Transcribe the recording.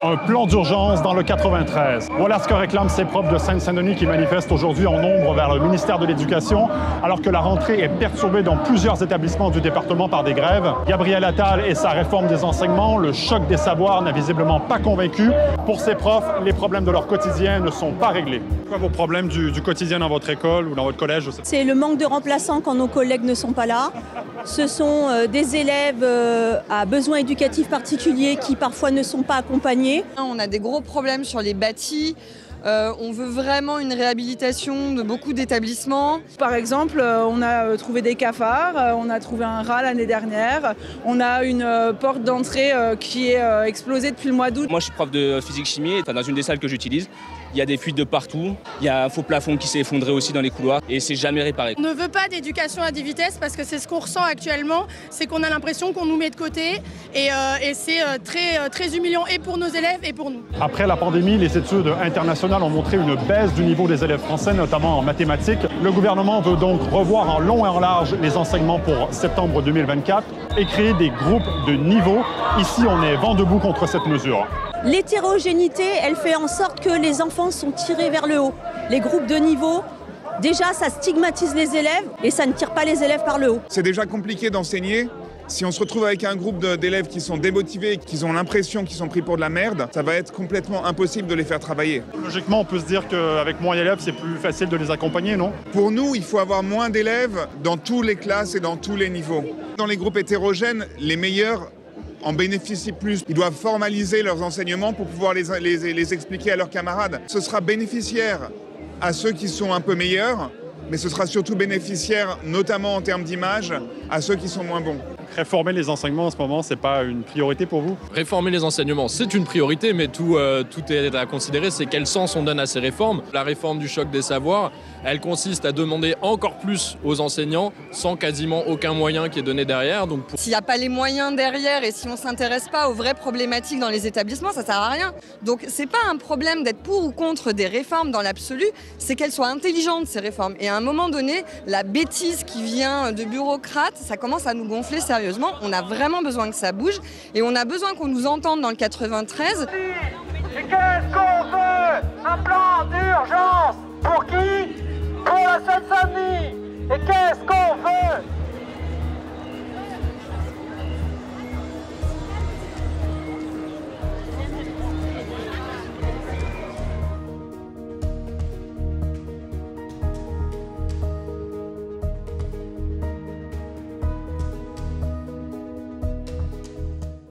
Un plan d'urgence dans le 93. Voilà ce que réclament ces profs de Seine-Saint-Denis qui manifestent aujourd'hui en nombre vers le ministère de l'Éducation, alors que la rentrée est perturbée dans plusieurs établissements du département par des grèves. Gabriel Attal et sa réforme des enseignements, le choc des savoirs n'a visiblement pas convaincu. Pour ces profs, les problèmes de leur quotidien ne sont pas réglés. Quoi vos problèmes du quotidien dans votre école ou dans votre collège? C'est le manque de remplaçants quand nos collègues ne sont pas là. Ce sont des élèves à besoins éducatifs particuliers qui parfois ne sont pas accompagnés. On a des gros problèmes sur les bâtis. On veut vraiment une réhabilitation de beaucoup d'établissements. Par exemple, on a trouvé des cafards, on a trouvé un rat l'année dernière, on a une porte d'entrée qui est explosée depuis le mois d'août. Moi je suis prof de physique-chimie, dans une des salles que j'utilise, il y a des fuites de partout, il y a un faux plafond qui s'est effondré aussi dans les couloirs et c'est jamais réparé. On ne veut pas d'éducation à 10 vitesses parce que c'est ce qu'on ressent actuellement, c'est qu'on a l'impression qu'on nous met de côté et c'est très humiliant et pour nos élèves et pour nous. Après la pandémie, les études internationales ont montré une baisse du niveau des élèves français, notamment en mathématiques. Le gouvernement veut donc revoir en long et en large les enseignements pour septembre 2024 et créer des groupes de niveau. Ici, on est vent debout contre cette mesure. L'hétérogénéité, elle fait en sorte que les enfants sont tirés vers le haut. Les groupes de niveau, déjà, ça stigmatise les élèves et ça ne tire pas les élèves par le haut. C'est déjà compliqué d'enseigner. Si on se retrouve avec un groupe d'élèves qui sont démotivés, qui ont l'impression qu'ils sont pris pour de la merde, ça va être complètement impossible de les faire travailler. Logiquement, on peut se dire qu'avec moins d'élèves, c'est plus facile de les accompagner, non? Pour nous, il faut avoir moins d'élèves dans toutes les classes et dans tous les niveaux. Dans les groupes hétérogènes, les meilleurs en bénéficient plus. Ils doivent formaliser leurs enseignements pour pouvoir les expliquer à leurs camarades. Ce sera bénéficiaire à ceux qui sont un peu meilleurs, mais ce sera surtout bénéficiaire, notamment en termes d'image, à ceux qui sont moins bons. Réformer les enseignements en ce moment, c'est pas une priorité pour vous? Réformer les enseignements, c'est une priorité, mais tout est à considérer, c'est quel sens on donne à ces réformes. La réforme du choc des savoirs, elle consiste à demander encore plus aux enseignants sans quasiment aucun moyen qui est donné derrière. S'il n'y a pas les moyens derrière et si on ne s'intéresse pas aux vraies problématiques dans les établissements, ça ne sert à rien. Donc c'est pas un problème d'être pour ou contre des réformes dans l'absolu, c'est qu'elles soient intelligentes ces réformes. Et à un moment donné, la bêtise qui vient de bureaucrates, ça commence à nous gonfler sérieusement. On a vraiment besoin que ça bouge et on a besoin qu'on nous entende dans le 93. Et qu'est-ce qu'on veut? Un plan d'urgence. Pour qui? Pour la Seine-Saint-Denis. Et qu'est-ce qu'on veut?